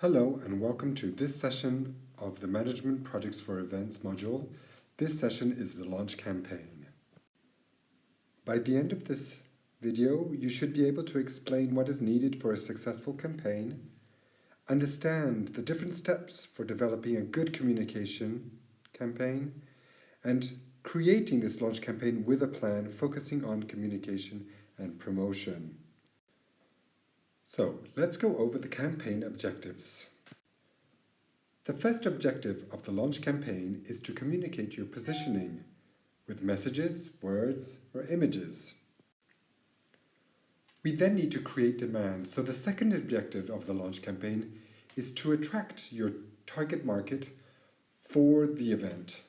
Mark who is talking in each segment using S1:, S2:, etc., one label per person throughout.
S1: Hello and welcome to this session of the Management Projects for Events module. This session is the launch campaign. By the end of this video, you should be able to explain what is needed for a successful campaign, understand the different steps for developing a good communication campaign, and creating this launch campaign with a plan focusing on communication and promotion. So, let's go over the campaign objectives. The first objective of the launch campaign is to communicate your positioning with messages, words, or images. We then need to create demand, so the second objective of the launch campaign is to attract your target market for the event.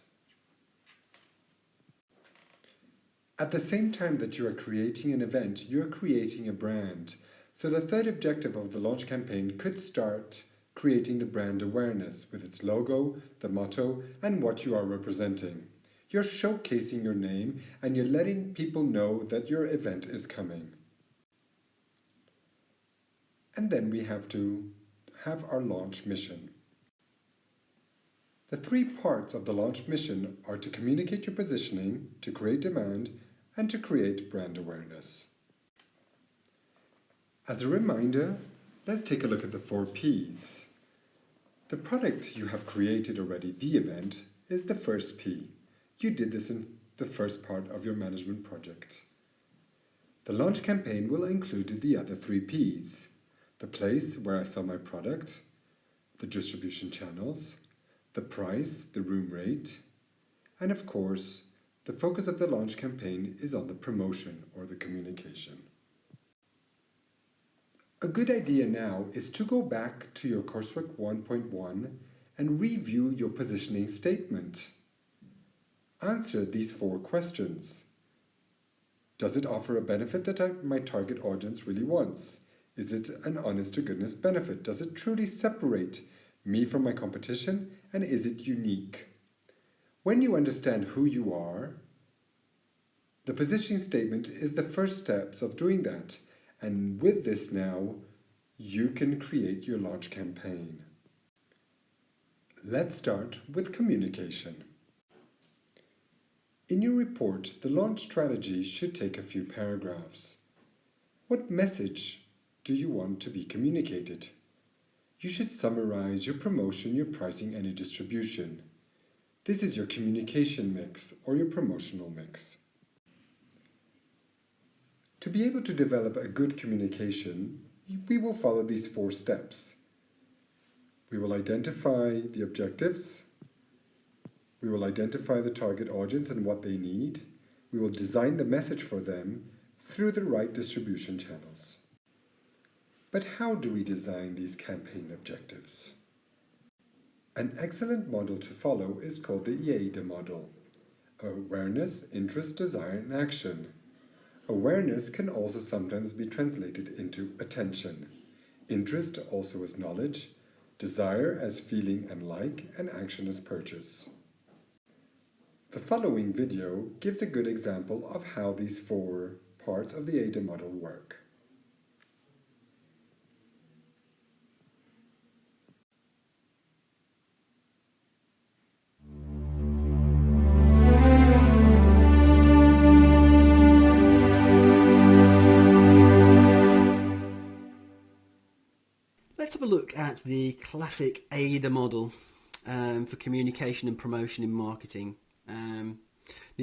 S1: At the same time that you are creating an event, you are creating a brand. So the third objective of the launch campaign could start creating the brand awareness with its logo, the motto, and what you are representing. You're showcasing your name and you're letting people know that your event is coming. And then we have to have our launch mission. The three parts of the launch mission are to communicate your positioning, to create demand, and to create brand awareness. As a reminder, let's take a look at the 4 P's. The product you have created already, the event, is the first P. You did this in the first part of your management project. The launch campaign will include the other 3 P's. The place where I sell my product, the distribution channels, the price, the room rate, and of course, the focus of the launch campaign is on the promotion or the communication. A good idea now is to go back to your coursework 1.1 and review your positioning statement. Answer these 4 questions. Does it offer a benefit that my target audience really wants? Is it an honest-to-goodness benefit? Does it truly separate me from my competition? And is it unique? When you understand who you are, the positioning statement is the first steps of doing that. And with this now, you can create your launch campaign. Let's start with communication. In your report, the launch strategy should take a few paragraphs. What message do you want to be communicated? You should summarize your promotion, your pricing, and your distribution. This is your communication mix or your promotional mix. To be able to develop a good communication, we will follow these 4 steps. We will identify the objectives. We will identify the target audience and what they need. We will design the message for them through the right distribution channels. But how do we design these campaign objectives? An excellent model to follow is called the EADA model: awareness, interest, desire, and action. Awareness can also sometimes be translated into attention. Interest also as knowledge, desire as feeling and like, and action as purchase. The following video gives a good example of how these 4 parts of the EADA model work.
S2: Let's have a look at the classic AIDA model for communication and promotion in marketing. The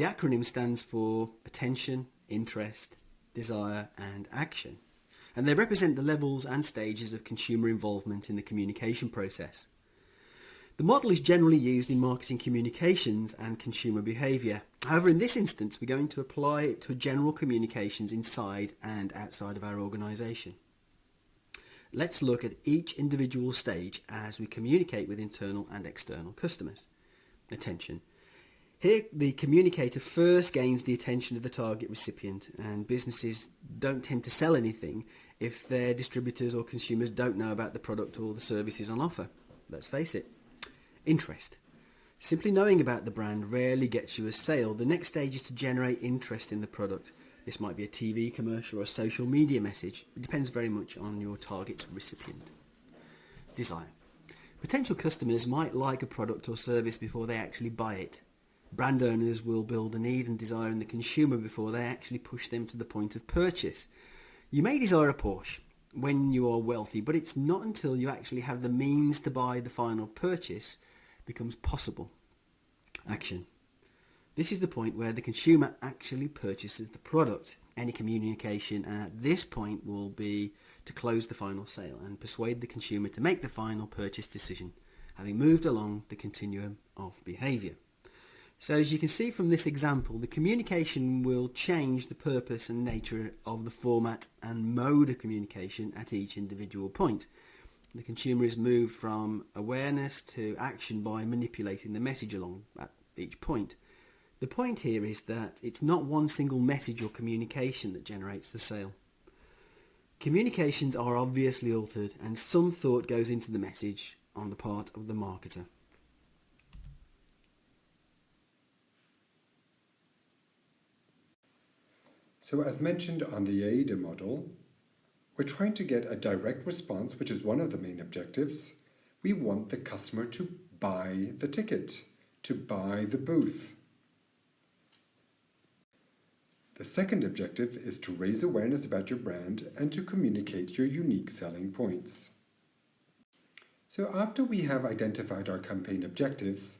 S2: acronym stands for attention, interest, desire, and action. And they represent the levels and stages of consumer involvement in the communication process. The model is generally used in marketing communications and consumer behaviour. However, in this instance, we're going to apply it to general communications inside and outside of our organisation. Let's look at each individual stage as we communicate with internal and external customers. Attention. Here, the communicator first gains the attention of the target recipient, and businesses don't tend to sell anything if their distributors or consumers don't know about the product or the services on offer. Let's face it. Interest. Simply knowing about the brand rarely gets you a sale. The next stage is to generate interest in the product. This might be a TV commercial or a social media message. It depends very much on your target recipient. Desire. Potential customers might like a product or service before they actually buy it. Brand owners will build a need and desire in the consumer before they actually push them to the point of purchase. You may desire a Porsche when you are wealthy, but it's not until you actually have the means to buy the final purchase becomes possible. Action. This is the point where the consumer actually purchases the product. Any communication at this point will be to close the final sale and persuade the consumer to make the final purchase decision, having moved along the continuum of behaviour. So as you can see from this example, the communication will change the purpose and nature of the format and mode of communication at each individual point. The consumer is moved from awareness to action by manipulating the message along at each point. The point here is that it's not one single message or communication that generates the sale. Communications are obviously altered and some thought goes into the message on the part of the marketer.
S1: So as mentioned on the AIDA model, we're trying to get a direct response, which is one of the main objectives. We want the customer to buy the ticket, to buy the booth. The second objective is to raise awareness about your brand and to communicate your unique selling points. So after we have identified our campaign objectives,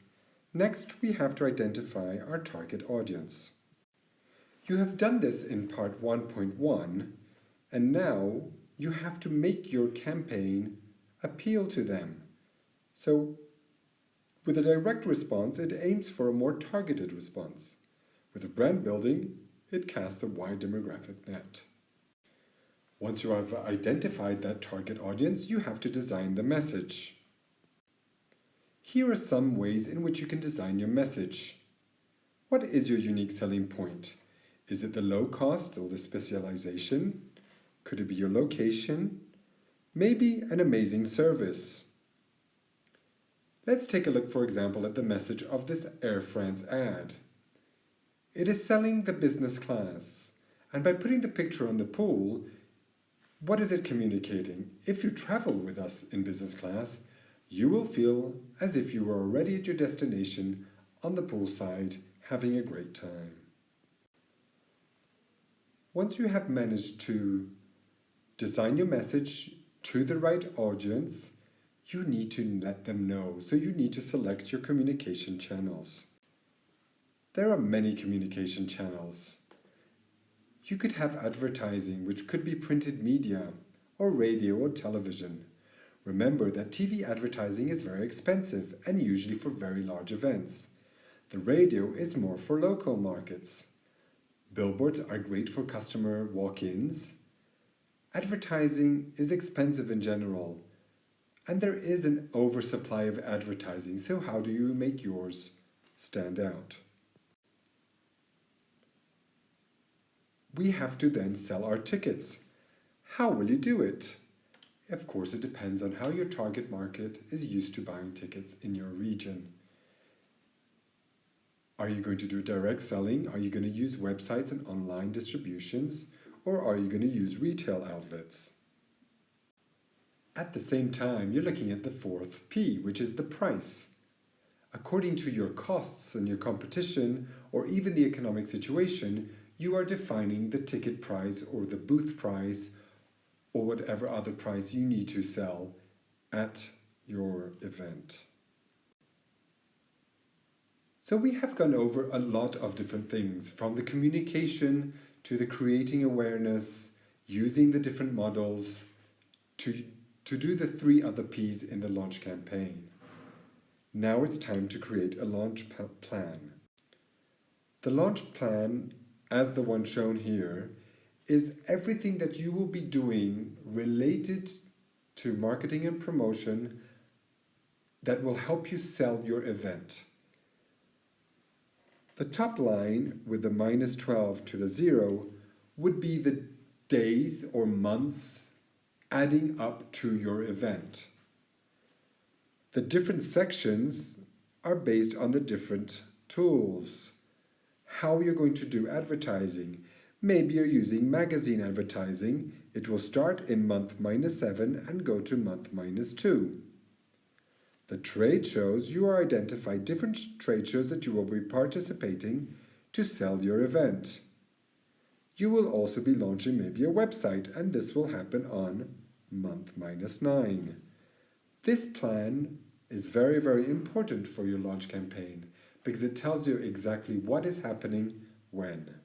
S1: next we have to identify our target audience. You have done this in part 1.1, and now you have to make your campaign appeal to them. So with a direct response, it aims for a more targeted response. With a brand building, it casts a wide demographic net. Once you have identified that target audience, you have to design the message. Here are some ways in which you can design your message. What is your unique selling point? Is it the low cost or the specialization? Could it be your location? Maybe an amazing service. Let's take a look, for example, at the message of this Air France ad. It is selling the business class, and by putting the picture on the pool, what is it communicating? If you travel with us in business class, you will feel as if you were already at your destination on the poolside having a great time. Once you have managed to design your message to the right audience, you need to let them know. So you need to select your communication channels. There are many communication channels. You could have advertising, which could be printed media, or radio or television. Remember that TV advertising is very expensive and usually for very large events. The radio is more for local markets. Billboards are great for customer walk-ins. Advertising is expensive in general, and there is an oversupply of advertising, so how do you make yours stand out? We have to then sell our tickets. How will you do it? Of course, it depends on how your target market is used to buying tickets in your region. Are you going to do direct selling? Are you going to use websites and online distributions? Or are you going to use retail outlets? At the same time, you're looking at the fourth P, which is the price. According to your costs and your competition, or even the economic situation, you are defining the ticket price or the booth price or whatever other price you need to sell at your event. So we have gone over a lot of different things, from the communication to the creating awareness, using the different models to do the 3 other P's in the launch campaign. Now it's time to create a launch plan. The launch plan, as the one shown here, is everything that you will be doing related to marketing and promotion that will help you sell your event. The top line with the -12 to the 0 would be the days or months adding up to your event. The different sections are based on the different tools. How you're going to do advertising. Maybe you're using magazine advertising. It will start in month -7 and go to month -2. The trade shows, you are identify different trade shows that you will be participating to sell your event. You will also be launching maybe a website, and this will happen on month -9. This plan is very, very important for your launch campaign because it tells you exactly what is happening when.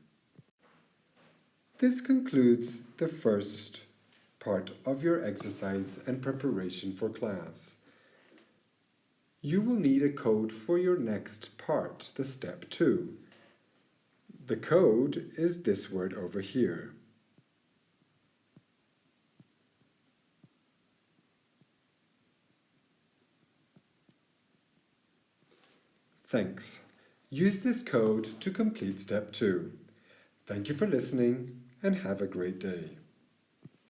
S1: This concludes the first part of your exercise and preparation for class. You will need a code for your next part, the step 2. The code is this word over here. Thanks. Use this code to complete step 2. Thank you for listening and have a great day.